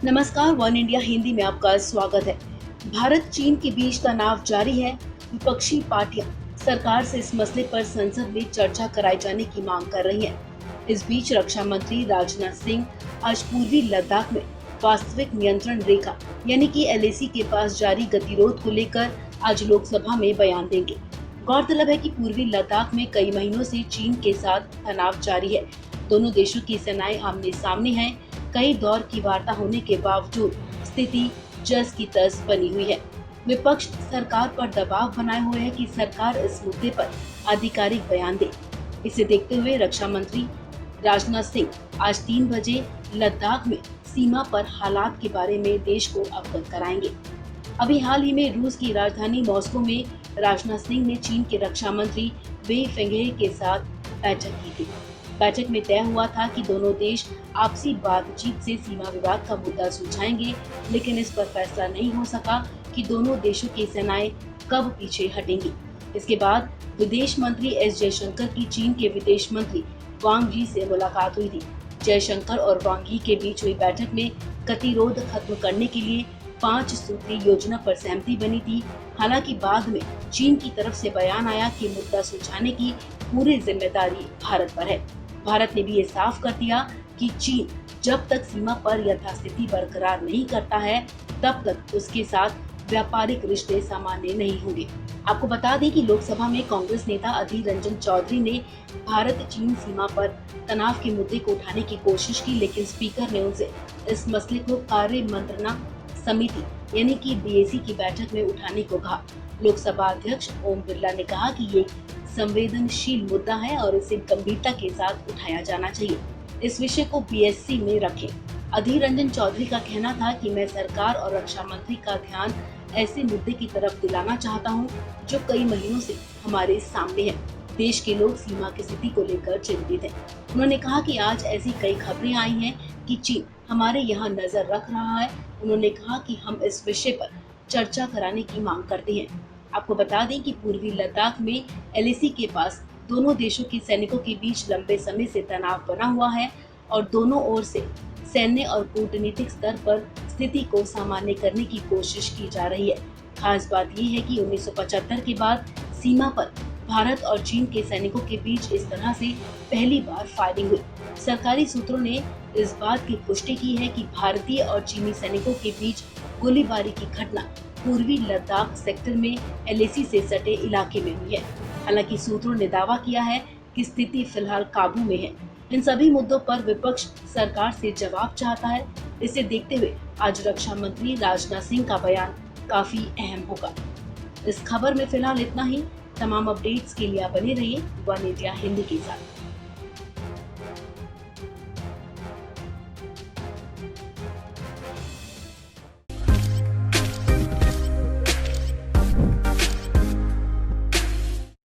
नमस्कार, one India Hindi में आपका स्वागत है। भारत चीन के बीच तनाव जारी है। विपक्षी पार्टियां सरकार से इस मसले पर संसद में चर्चा कराए जाने की मांग कर रही हैं। इस बीच रक्षा मंत्री राजनाथ सिंह आज पूर्वी लद्दाख में वास्तविक नियंत्रण रेखा यानी कि एलएसी के पास जारी गतिरोध को लेकर आज लोकसभा में बयान देंगे। गौरतलब है कि पूर्वी लद्दाख में कई महीनों से चीन के साथ तनाव जारी है। दोनों देशों की सेनाएं आमने सामने हैं। कई दौर की वार्ता होने के बावजूद स्थिति जस की तस बनी हुई है। विपक्ष सरकार पर दबाव बनाए हुए है कि सरकार इस मुद्दे पर आधिकारिक बयान दे। इसे देखते हुए रक्षा मंत्री राजनाथ सिंह आज 3 बजे लद्दाख में सीमा पर हालात के बारे में देश को अवगत कराएंगे। अभी हाल ही में रूस की राजधानी मॉस्को में राजनाथ सिंह ने चीन के रक्षा मंत्री वे फेंघे के साथ बैठक की थी। बैठक में तय हुआ था कि दोनों देश आपसी बातचीत से सीमा विवाद का मुद्दा सुलझाएंगे, लेकिन इस पर फैसला नहीं हो सका कि दोनों देशों की सेनाएं कब पीछे हटेंगी। इसके बाद विदेश मंत्री एस जयशंकर की चीन के विदेश मंत्री वांग यी से मुलाकात हुई थी। जयशंकर और वांग यी के बीच हुई बैठक में गतिरोध खत्म करने के लिए 5 सूत्रीय योजना पर सहमति बनी थी। हालांकि बाद में चीन की तरफ से बयान आया कि मुद्दा सुलझाने की पूरी जिम्मेदारी भारत पर है। भारत ने भी ये साफ कर दिया कि चीन जब तक सीमा पर यथास्थिति बरकरार नहीं करता है, तब तक उसके साथ व्यापारिक रिश्ते सामान्य नहीं होंगे। आपको बता दें कि लोकसभा में कांग्रेस नेता अधीर रंजन चौधरी ने भारत चीन सीमा पर तनाव के मुद्दे को उठाने की कोशिश की, लेकिन स्पीकर ने उनसे इस मसले को कार्य मंत्रणा समिति यानी कि बीएसी की बैठक में उठाने को कहा। लोकसभा अध्यक्ष ओम बिरला ने कहा कि ये संवेदनशील मुद्दा है और इसे गंभीरता के साथ उठाया जाना चाहिए। इस विषय को बीएससी में रखें। अधीर रंजन चौधरी का कहना था कि मैं सरकार और रक्षा मंत्री का ध्यान ऐसे मुद्दे की तरफ दिलाना चाहता हूं, जो कई महीनों से हमारे सामने है। देश के लोग सीमा की स्थिति को लेकर चिंतित हैं। उन्होंने कहा कि आज ऐसी कई खबरें आई हैं कि चीन हमारे यहाँ नजर रख रहा है। उन्होंने कहा कि हम इस विषय पर चर्चा कराने की मांग करते हैं। आपको बता दें कि पूर्वी लद्दाख में एलएसी के पास दोनों देशों के सैनिकों के बीच लंबे समय से तनाव बना हुआ है और दोनों ओर से सैन्य और कूटनीतिक स्तर पर स्थिति को सामान्य करने की कोशिश की जा रही है। खास बात यह है कि 1975 के बाद सीमा पर भारत और चीन के सैनिकों के बीच इस तरह से पहली बार फायरिंग हुई। सरकारी सूत्रों ने इस बात की पुष्टि की है कि भारतीय और चीनी सैनिकों के बीच गोलीबारी की घटना पूर्वी लद्दाख सेक्टर में एलएसी से सटे इलाके में हुई है। हालांकि सूत्रों ने दावा किया है कि स्थिति फिलहाल काबू में है। इन सभी मुद्दों पर विपक्ष सरकार से जवाब चाहता है। इसे देखते हुए आज रक्षा मंत्री राजनाथ सिंह का बयान काफी अहम होगा। इस खबर में फिलहाल इतना ही। तमाम अपडेट्स के लिए आप बने रहिए वन इंडिया हिंदी के साथ।